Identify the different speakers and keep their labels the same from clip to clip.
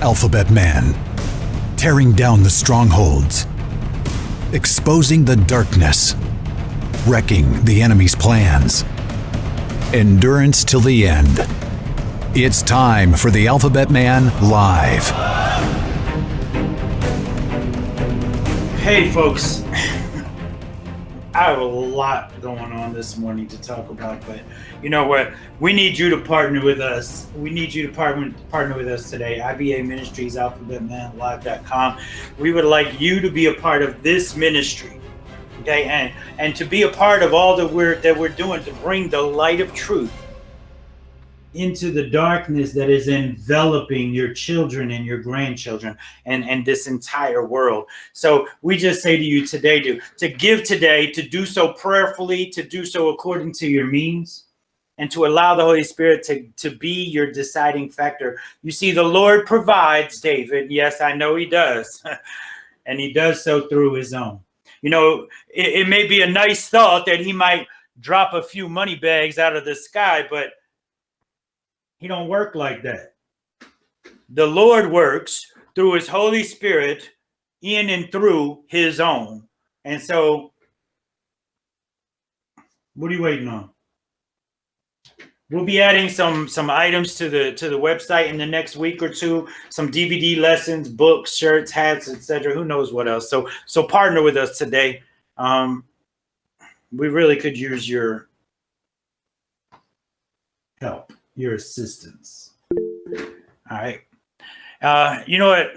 Speaker 1: Alphabet Man, tearing down the strongholds, exposing the darkness, wrecking the enemy's plans. Endurance till the end. It's time for the Alphabet Man Live.
Speaker 2: Hey folks, I have a lot going on this morning to talk about, but you know what? We need you to partner with us. We need you to partner with us today. IBA Ministries, AlphabetManLive.com. We would like you to be a part of this ministry, okay? And to be a part of all that we're doing to bring the light of truth into the darkness that is enveloping your children and your grandchildren and this entire world. So we just say to you today to give today, to do so prayerfully, to do so according to your means, and to allow the Holy Spirit to be your deciding factor. You see, the Lord provides, David. Yes, I know he does. And he does so through his own. You know, it may be a nice thought that he might drop a few money bags out of the sky, but he don't work like that. The Lord works through his Holy Spirit in and through his own. And so, what are you waiting on? We'll be adding some items to the website in the next week or two. Some DVD lessons, books, shirts, hats, etc. Who knows what else? So partner with us today. We really could use your help, your assistance. All right. You know what,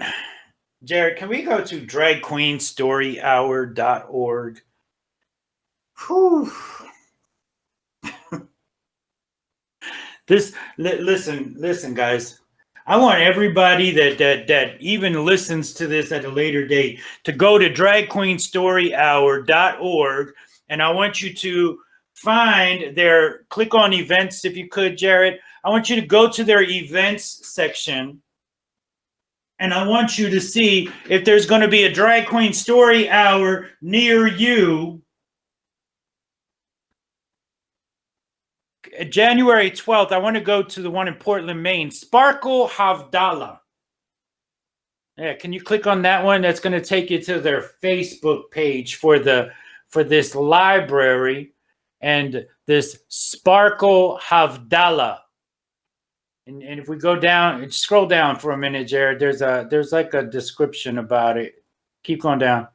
Speaker 2: Jared, can we go to dragqueenstoryhour.org? Whew. Listen, guys. I want everybody that even listens to this at a later date to go to dragqueenstoryhour.org, and I want you to find click on events if you could, Jared. I want you to go to their events section, and I want you to see if there's going to be a Drag Queen Story Hour near you. January 12th, I want to go to the one in Portland, Maine, Sparkle Havdalah. Yeah, can you click on that one? That's going to take you to their Facebook page for this library and this Sparkle Havdalah. And if we go down and scroll down for a minute, Jared, there's like a description about it. Keep going down.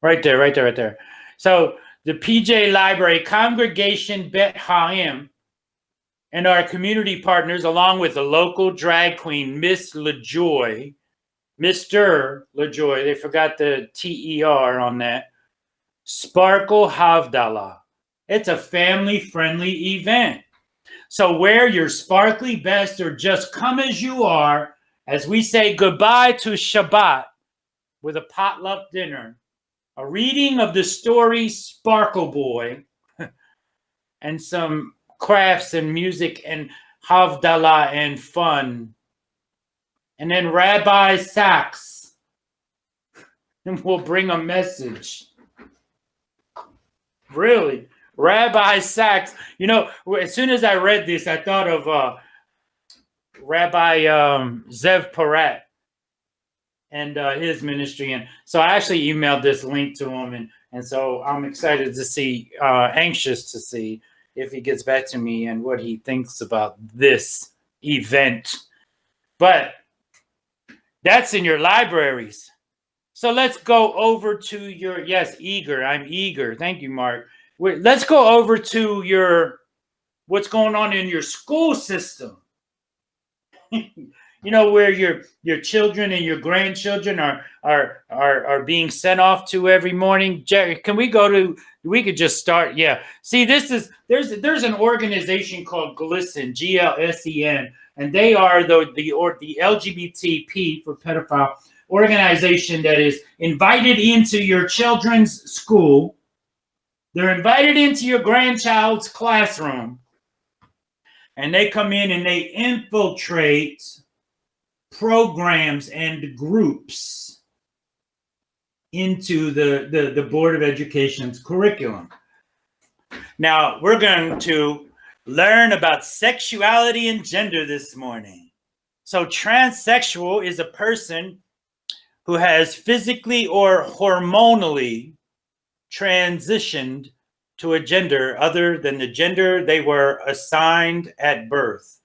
Speaker 2: Right there. So the PJ Library, Congregation Bet Haim, and our community partners, along with the local drag queen, Miss LaJoy, Mr. LaJoy, they forgot the TER on that, Sparkle Havdalah. It's a family-friendly event. So wear your sparkly best or just come as you are as we say goodbye to Shabbat with a potluck dinner, a reading of the story Sparkle Boy, and some crafts and music and Havdalah and fun. And then Rabbi Sachs will bring a message. Really? Rabbi Sachs. You know, as soon as I read this, I thought of Rabbi Zev Porat and his ministry. And so I actually emailed this link to him. And so I'm excited to see, anxious to see if he gets back to me and what he thinks about this event. But that's in your libraries. So let's go over to your, yes, eager. I'm eager. Thank you, Mark. Let's go over to what's going on in your school system. You know, where your children and your grandchildren are being sent off to every morning. Jerry, can we could just start? Yeah. See, there's an organization called GLSEN, GLSEN, and they are the LGBTP for pedophile organization that is invited into your children's school. They're invited into your grandchild's classroom, and they come in and they infiltrate programs and groups into the Board of Education's curriculum. Now, we're going to learn about sexuality and gender this morning. So transsexual is a person who has physically or hormonally transitioned to a gender other than the gender they were assigned at birth.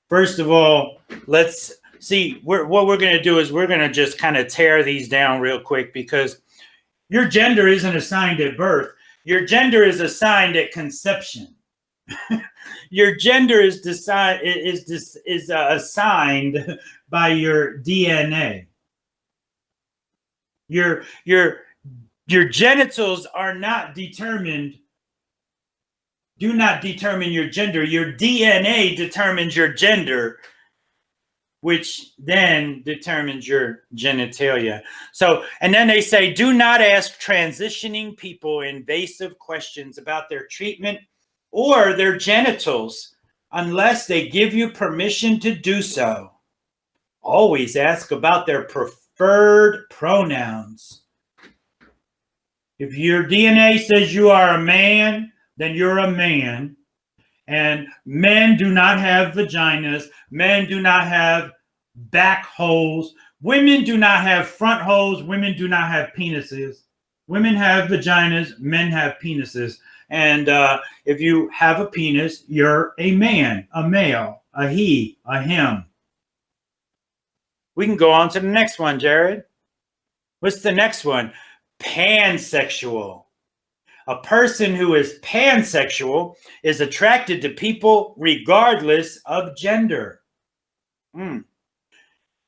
Speaker 2: First of all, let's see, what we're going to do is we're going to just kind of tear these down real quick, because your gender isn't assigned at birth. Your gender is assigned at conception. Your gender is assigned by your DNA. Your genitals are not determined, do not determine your gender. Your DNA determines your gender, which then determines your genitalia. So, and then they say, do not ask transitioning people invasive questions about their treatment or their genitals unless they give you permission to do so. Always ask about their preferred pronouns. If your DNA says you are a man, then you're a man. And men do not have vaginas. Men do not have back holes. Women do not have front holes. Women do not have penises. Women have vaginas. Men have penises. And if you have a penis, you're a man, a male, a he, a him. We can go on to the next one, Jared. What's the next one? Pansexual. A person who is pansexual is attracted to people regardless of gender. The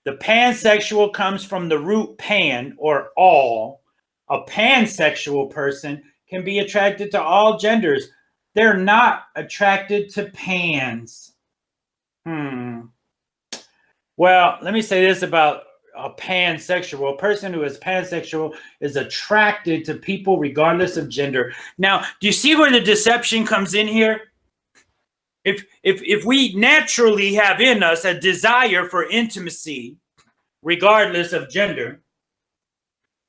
Speaker 2: pansexual comes from the root pan, or all. A pansexual person can be attracted to all genders. They're not attracted to pans. Well, let me say this about a pansexual. A person who is pansexual is attracted to people regardless of gender. Now, do you see where the deception comes in here? If we naturally have in us a desire for intimacy regardless of gender,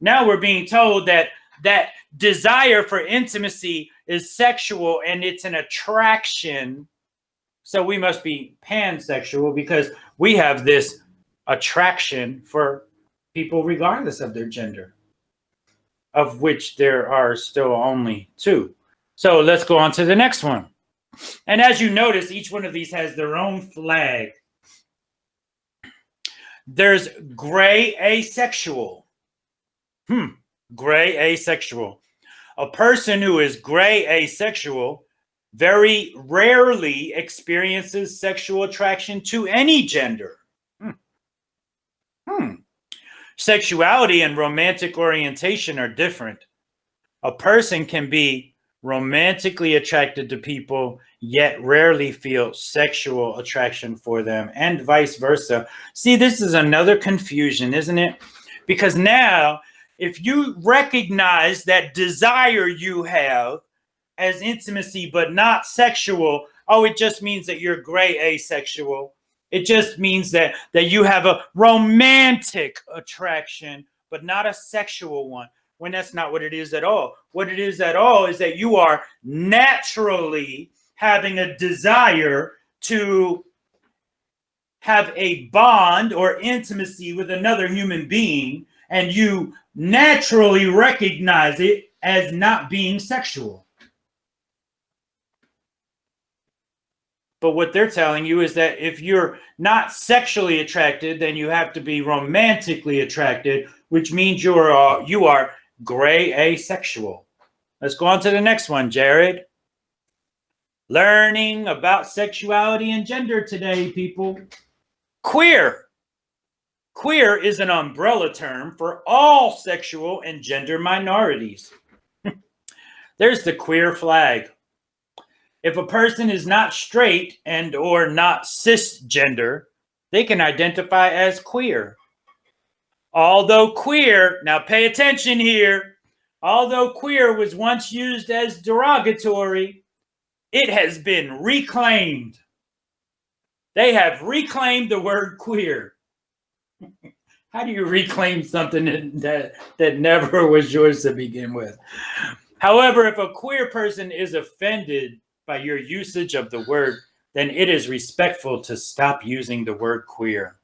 Speaker 2: now we're being told that that desire for intimacy is sexual and it's an attraction. So we must be pansexual because we have this attraction for people regardless of their gender, of which there are still only two. So let's go on to the next one. And as you notice, each one of these has their own flag. There's gray asexual. Gray asexual. A person who is gray asexual very rarely experiences sexual attraction to any gender. Sexuality and romantic orientation are different. A person can be romantically attracted to people, yet rarely feel sexual attraction for them, and vice versa. See, this is another confusion, isn't it? Because now, if you recognize that desire you have as intimacy, but not sexual, oh, it just means that you're gray asexual. It just means that you have a romantic attraction, but not a sexual one, when that's not what it is at all. What it is at all is that you are naturally having a desire to have a bond or intimacy with another human being, and you naturally recognize it as not being sexual. But what they're telling you is that if you're not sexually attracted, then you have to be romantically attracted, which means you are gray asexual. Let's go on to the next one, Jared. Learning about sexuality and gender today, people. Queer. Queer is an umbrella term for all sexual and gender minorities. There's the queer flag. If a person is not straight and or not cisgender, they can identify as queer. Although queer, now pay attention here, although queer was once used as derogatory, it has been reclaimed. They have reclaimed the word queer. How do you reclaim something that never was yours to begin with? However, if a queer person is offended by your usage of the word then it is respectful to stop using the word queer.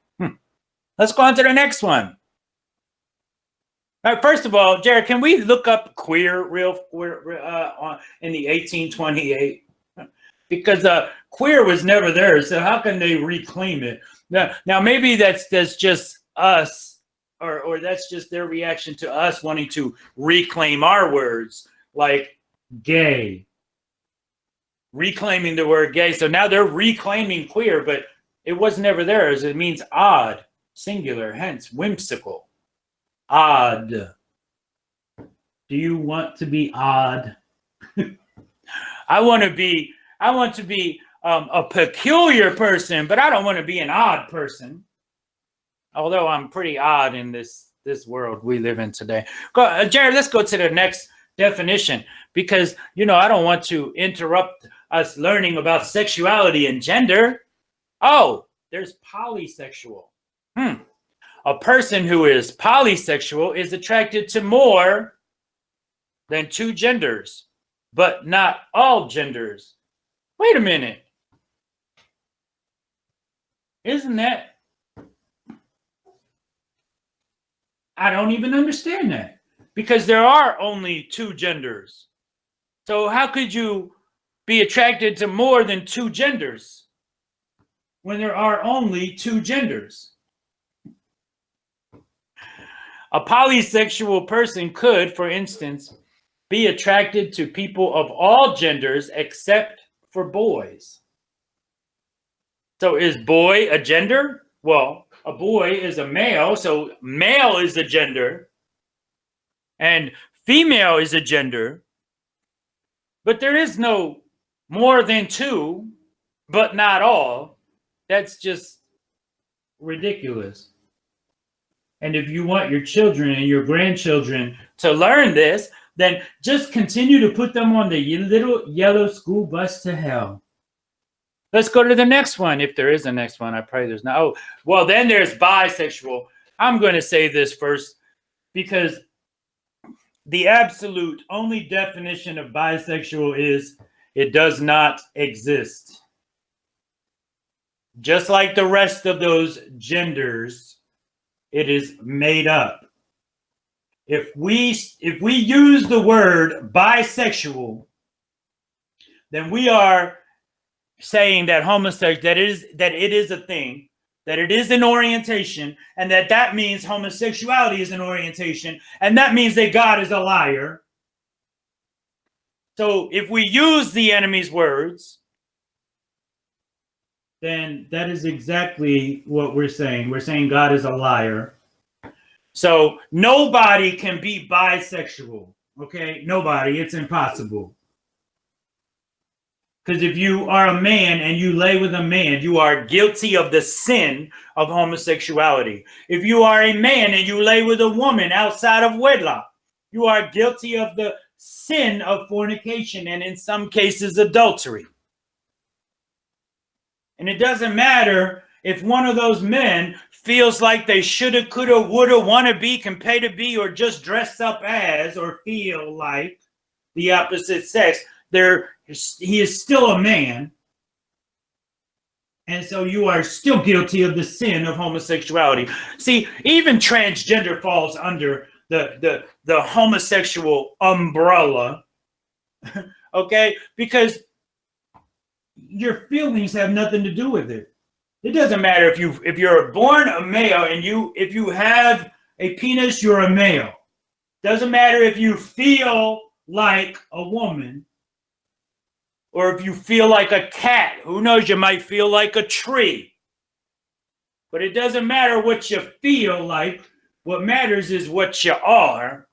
Speaker 2: Let's go on to the next one. All right, first of all, Jared, can we look up queer in the 1828? Because queer was never there, so how can they reclaim it? Now maybe that's just us, or that's just their reaction to us wanting to reclaim our words, like gay. Reclaiming the word gay. So now they're reclaiming queer, but it was never there, as it means odd, singular, hence whimsical. Odd. Do you want to be odd? I want to be a peculiar person, but I don't want to be an odd person. Although I'm pretty odd in this world we live in today. Jared, let's go to the next definition, because I don't want to interrupt us learning about sexuality and gender. Oh, there's polysexual. A person who is polysexual is attracted to more than two genders, but not all genders. Wait a minute. Isn't that? I don't even understand that, because there are only two genders. So how could you be attracted to more than two genders when there are only two genders? A polysexual person could, for instance, be attracted to people of all genders except for boys. So is boy a gender? Well, a boy is a male, so male is a gender, and female is a gender. But there is no more than two, but not all. That's just ridiculous. And if you want your children and your grandchildren to learn this, then just continue to put them on the little yellow school bus to hell. Let's go to the next one. If there is a next one, I pray there's not. Oh, well, then there's bisexual. I'm going to say this first, because the absolute only definition of bisexual is it does not exist. Just like the rest of those genders, it is made up. If we use the word bisexual, then we are saying that that it is a thing, that it is an orientation, and that means homosexuality is an orientation, and that means that God is a liar. So if we use the enemy's words, then that is exactly what we're saying. We're saying God is a liar. So nobody can be bisexual, okay? Nobody. It's impossible. Because if you are a man and you lay with a man, you are guilty of the sin of homosexuality. If you are a man and you lay with a woman outside of wedlock, you are guilty of the sin of fornication, and in some cases adultery. And it doesn't matter if one of those men feels like they shoulda, coulda, woulda, wanna be, can pay to be, or just dress up as, or feel like the opposite sex. He is still a man. And so you are still guilty of the sin of homosexuality. See, even transgender falls under the homosexual umbrella. Okay? Because your feelings have nothing to do with it. It doesn't matter if you're born a male and if you have a penis, you're a male. Doesn't matter if you feel like a woman or if you feel like a cat. Who knows, you might feel like a tree. But it doesn't matter what you feel like. What matters is what you are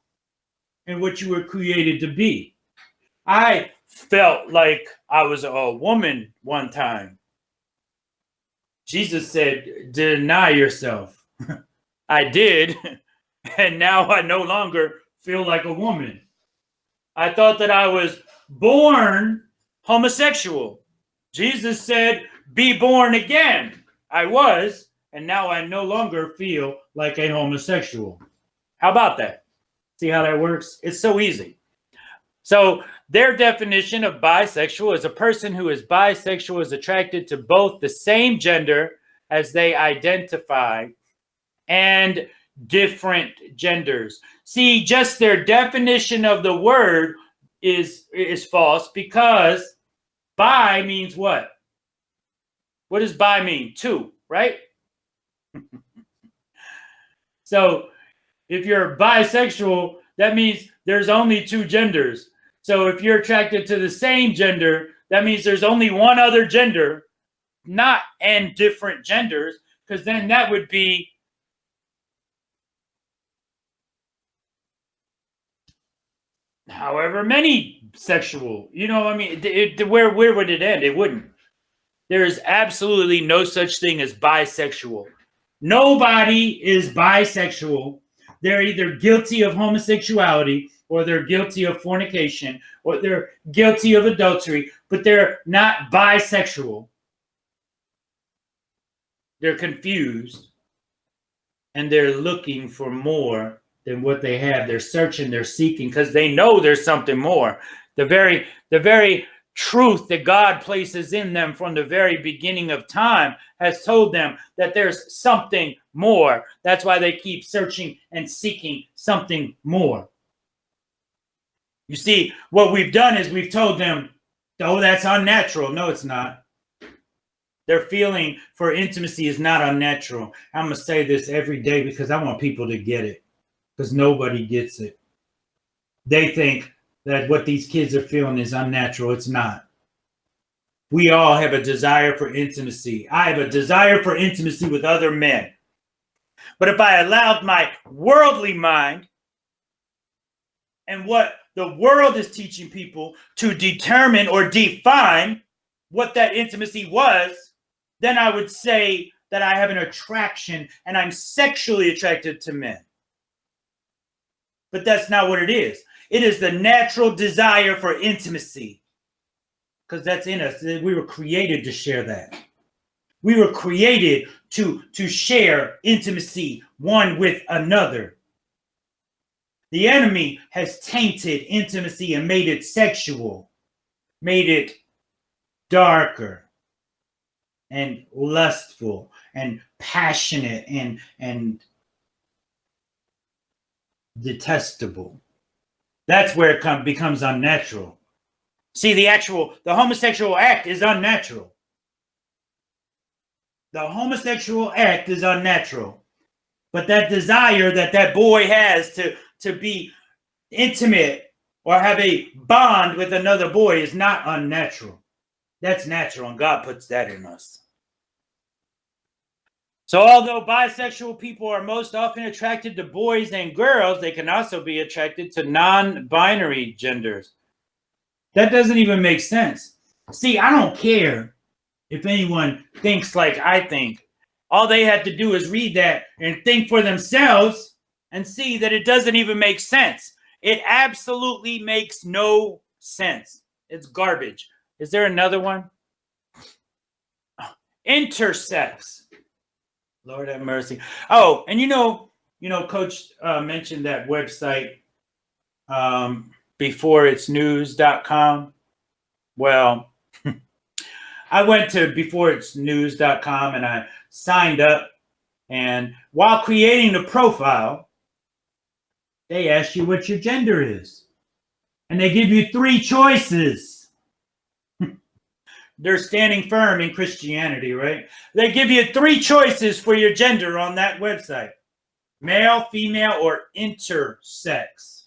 Speaker 2: and what you were created to be. I felt like I was a woman one time. Jesus said, deny yourself. I did, and now I no longer feel like a woman. I thought that I was born homosexual. Jesus said, be born again. I was, and now I no longer feel like a homosexual. How about that? See how that works? It's so easy. So their definition of bisexual is a person who is bisexual is attracted to both the same gender as they identify and different genders. See, just their definition of the word is false, because bi means what? What does bi mean? Two, right? So if you're bisexual, that means there's only two genders. So if you're attracted to the same gender, that means there's only one other gender, not and different genders, because then that would be however many sexual. You know, I mean, where would it end? It wouldn't. There is absolutely no such thing as bisexual. Nobody is bisexual. They're either guilty of homosexuality, or they're guilty of fornication, or they're guilty of adultery, but they're not bisexual. They're confused, and they're looking for more than what they have. They're searching, they're seeking, because they know there's something more. The very truth that God places in them from the very beginning of time has told them that there's something more. That's why they keep searching and seeking something more. You see, what we've done is we've told them, oh, that's unnatural. No, it's not. Their feeling for intimacy is not unnatural. I'm going to say this every day because I want people to get it, because nobody gets it. They think that what these kids are feeling is unnatural. It's not. We all have a desire for intimacy. I have a desire for intimacy with other men. But if I allowed my worldly mind and what the world is teaching people to determine or define what that intimacy was, then I would say that I have an attraction and I'm sexually attracted to men. But that's not what it is. It is the natural desire for intimacy, because that's in us. We were created to share that. We were created to share intimacy one with another. The enemy has tainted intimacy and made it sexual, made it darker and lustful and passionate and detestable. That's where it becomes unnatural. See, the homosexual act is unnatural. The homosexual act is unnatural. But that desire that boy has to be intimate or have a bond with another boy is not unnatural. That's natural, and God puts that in us. So although bisexual people are most often attracted to boys and girls, they can also be attracted to non-binary genders. That doesn't even make sense. See, I don't care if anyone thinks like I think. All they have to do is read that and think for themselves and see that it doesn't even make sense. It absolutely makes no sense. It's garbage. Is there another one? Intersex. Lord have mercy. Oh, and you know, Coach mentioned that website, beforeitsnews.com. Well, I went to beforeitsnews.com and I signed up. And while creating the profile, they ask you what your gender is. And they give you 3 choices. They're standing firm in Christianity, right? They give you 3 choices for your gender on that website: male, female, or intersex.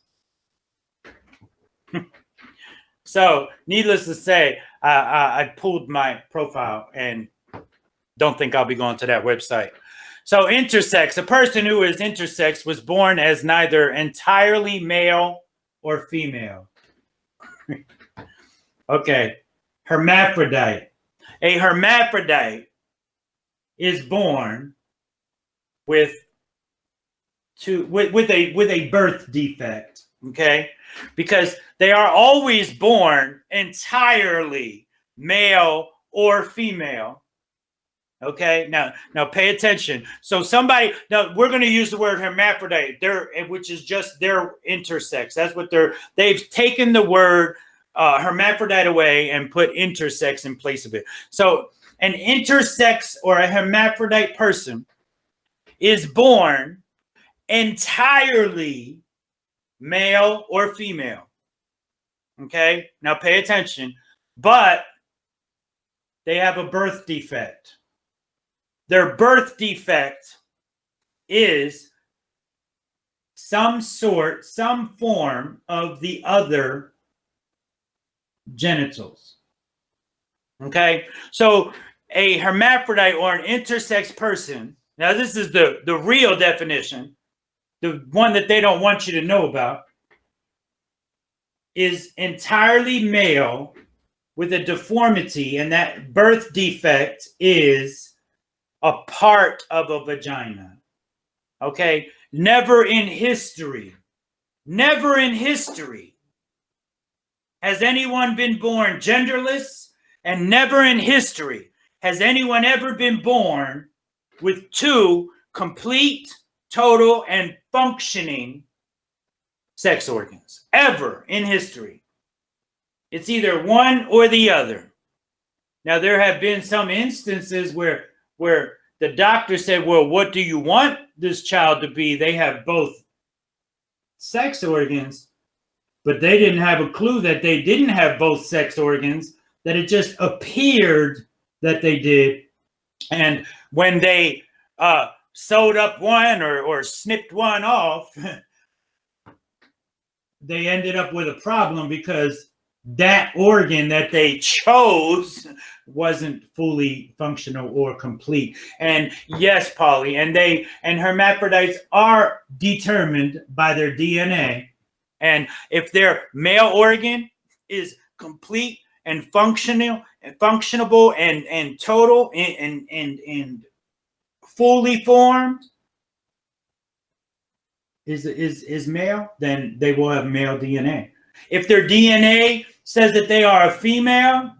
Speaker 2: So, needless to say, I pulled my profile and don't think I'll be going to that website. So, intersex, a person who is intersex was born as neither entirely male or female. Okay. Hermaphrodite. A hermaphrodite is born with a birth defect, okay? Because they are always born entirely male or female. Okay, now pay attention. So now we're going to use the word hermaphrodite, which is just their intersex. That's what they've taken the word hermaphrodite away and put intersex in place of it. So an intersex or a hermaphrodite person is born entirely male or female. Okay, now pay attention, but they have a birth defect. Their birth defect is some form of the other genitals. Okay, so a hermaphrodite or an intersex person, now this is the real definition, the one that they don't want you to know about, is entirely male with a deformity, and that birth defect is a part of a vagina. Okay, never in history has anyone been born genderless, and never in history has anyone ever been born with two complete, total, and functioning sex organs, ever in history. It's either one or the other. Now, there have been some instances where the doctor said, well, what do you want this child to be? They have both sex organs, but they didn't have a clue that they didn't have both sex organs, that it just appeared that they did. And when they sewed up one or snipped one off, they ended up with a problem because that organ that they chose wasn't fully functional or complete. And yes, Polly, and hermaphrodites are determined by their DNA. And if their male organ is complete and functional and functionable and total and fully formed, is male, then they will have male DNA. If their DNA says that they are a female,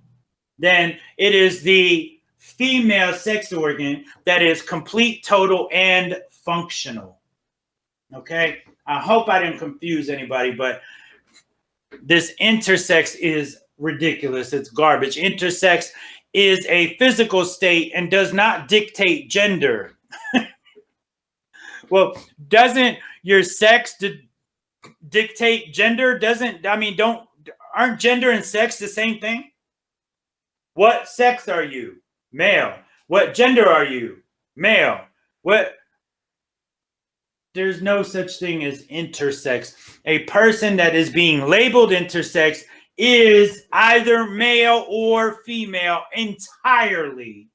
Speaker 2: then it is the female sex organ that is complete, total, and functional. Okay? I hope I didn't confuse anybody, but this intersex is ridiculous. It's garbage. Intersex is a physical state and does not dictate gender. Well, doesn't your sex dictate gender? Aren't gender and sex the same thing? What sex are you? Male. What gender are you? Male. There's no such thing as intersex. A person that is being labeled intersex is either male or female entirely,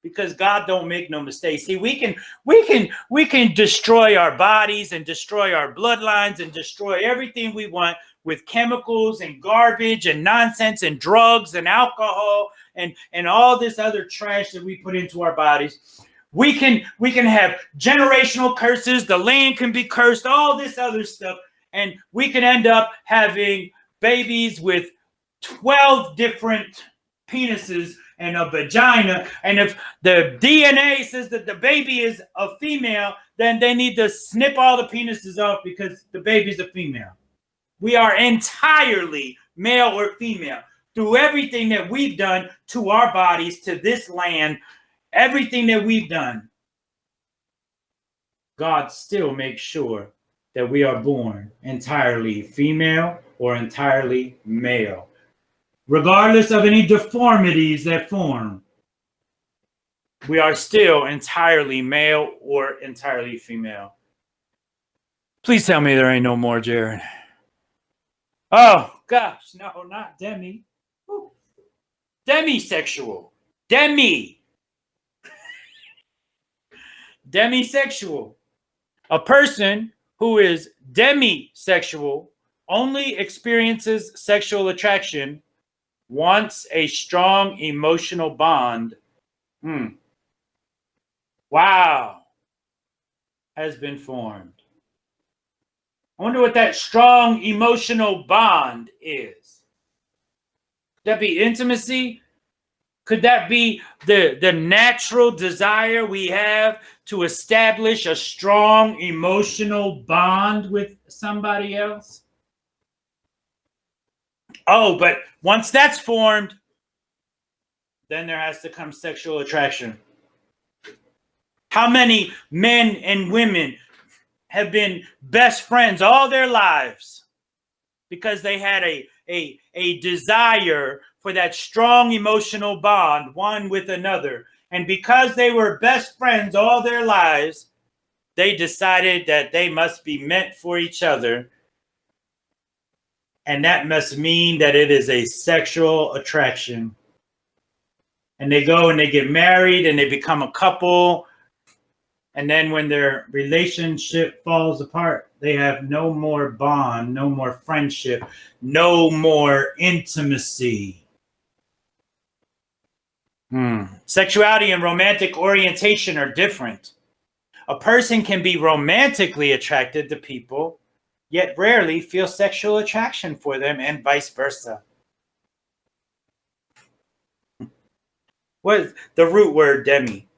Speaker 2: because God don't make no mistakes. See, we can destroy our bodies and destroy our bloodlines and destroy everything we want with chemicals and garbage and nonsense and drugs and alcohol and all this other trash that we put into our bodies. We can have generational curses. The land can be cursed, all this other stuff. And we can end up having babies with 12 different penises and a vagina. And if the DNA says that the baby is a female, then they need to snip all the penises off because the baby's a female. We are entirely male or female through everything that we've done to our bodies, to this land, everything that we've done. God still makes sure that we are born entirely female or entirely male, regardless of any deformities that form. We are still entirely male or entirely female. Please tell me there ain't no more, Jared. Oh, gosh, no, not demi. Ooh. Demisexual. Demisexual. A person who is demisexual only experiences sexual attraction once a strong emotional bond has been formed. I wonder what that strong emotional bond is. Could that be intimacy? Could that be the natural desire we have to establish a strong emotional bond with somebody else? Oh, but once that's formed, then there has to come sexual attraction. How many men and women have been best friends all their lives because they had a desire for that strong emotional bond one with another? And because they were best friends all their lives, they decided that they must be meant for each other. And that must mean that it is a sexual attraction. And they go and they get married and they become a couple. And then when their relationship falls apart, they have no more bond, no more friendship, no more intimacy. Sexuality and romantic orientation are different. A person can be romantically attracted to people, yet rarely feel sexual attraction for them, and vice versa. What is the root word demi?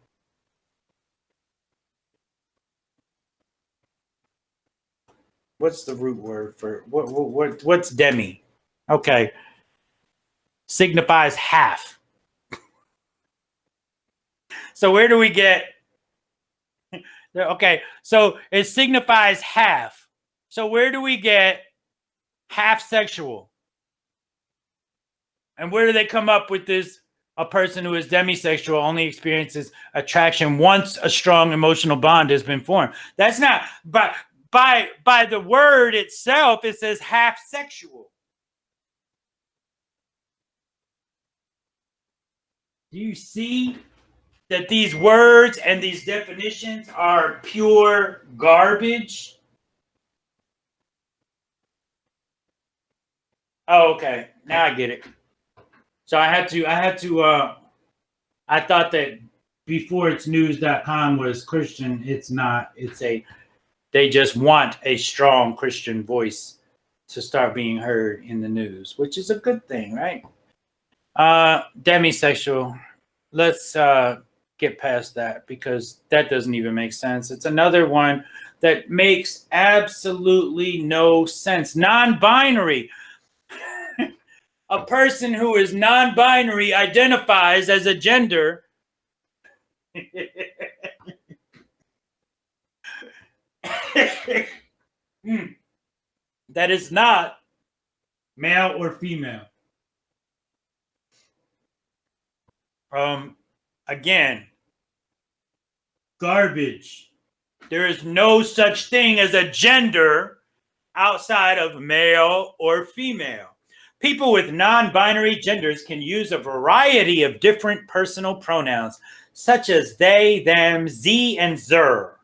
Speaker 2: What's the root word for what's demi? Okay. Signifies half. So where do we get? Okay, so it signifies half. So where do we get half sexual? And where do they come up with this? A person who is demisexual only experiences attraction once a strong emotional bond has been formed. That's not, but by the word itself, it says half sexual. Do you see that these words and these definitions are pure garbage? Oh, okay. Now I get it. So I thought that before it's news.com was Christian. It's not. They just want a strong Christian voice to start being heard in the news, which is a good thing, right? Demisexual. Let's get past that because that doesn't even make sense. It's another one that makes absolutely no sense. Non-binary. A person who is non-binary identifies as a gender that is not male or female. Again, garbage. There is no such thing as a gender outside of male or female. People with non-binary genders can use a variety of different personal pronouns, such as they, them, ze, and zer.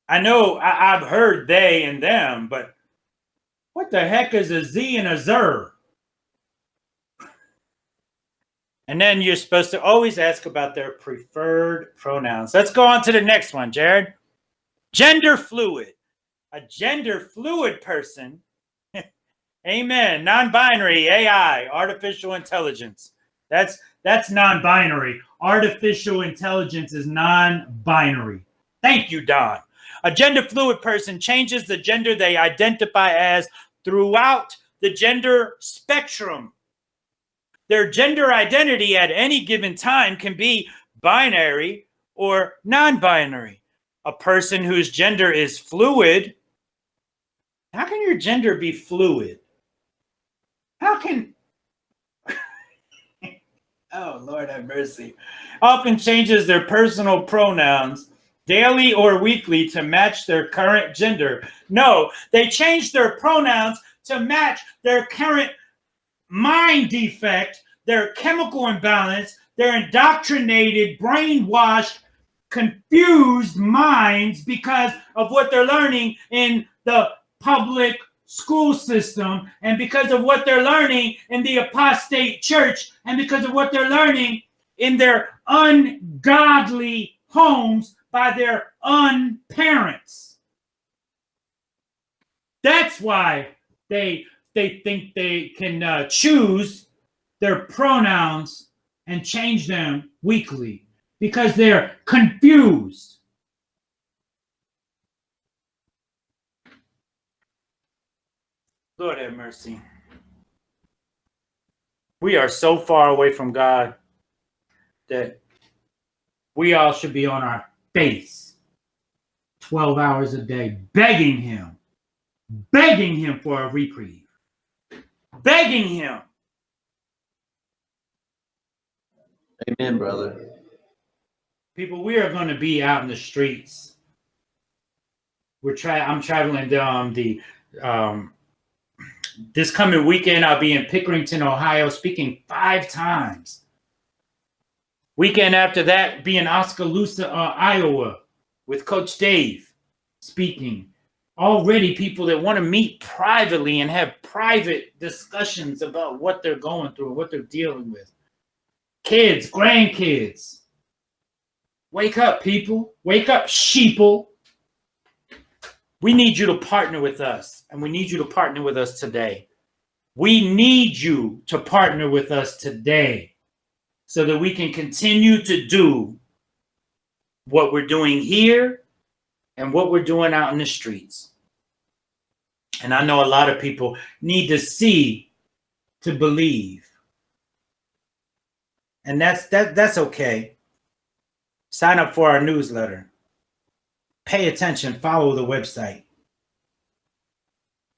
Speaker 2: I know I've heard they and them, but what the heck is a ze and a zer? And then you're supposed to always ask about their preferred pronouns. Let's go on to the next one, Jared. Gender fluid. A gender fluid person, amen, non-binary, AI, artificial intelligence. That's non-binary. Artificial intelligence is non-binary. Thank you, Don. A gender fluid person changes the gender they identify as throughout the gender spectrum. Their gender identity at any given time can be binary or non-binary. A person whose gender is fluid. How can your gender be fluid? How can... Oh, Lord have mercy. Often changes their personal pronouns daily or weekly to match their current gender. No, they change their pronouns to match their current mind defect, their chemical imbalance, their indoctrinated, brainwashed, confused minds because of what they're learning in the public school system, and because of what they're learning in the apostate church, and because of what they're learning in their ungodly homes by their unparents. That's why they think they can choose their pronouns and change them weekly, because they're confused. Lord have mercy. We are so far away from God that we all should be on our face 12 hours a day, begging him for a reprieve, begging him.
Speaker 3: Amen, brother.
Speaker 2: People, we are going to be out in the streets. I'm traveling this coming weekend. I'll be in Pickerington, Ohio, speaking 5 times. Weekend after that, be in Oskaloosa, Iowa, with Coach Dave, speaking. Already people that want to meet privately and have private discussions about what they're going through, what they're dealing with. Kids, grandkids. Wake up, people. Wake up, sheeple. We need you to partner with us, and we need you to partner with us today. We need you to partner with us today so that we can continue to do what we're doing here and what we're doing out in the streets. And I know a lot of people need to see to believe. And that's okay. Sign up for our newsletter. Pay attention, follow the website.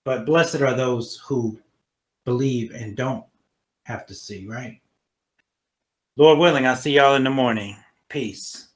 Speaker 2: But blessed are those who believe and don't have to see, right? Lord willing, I'll see y'all in the morning. Peace.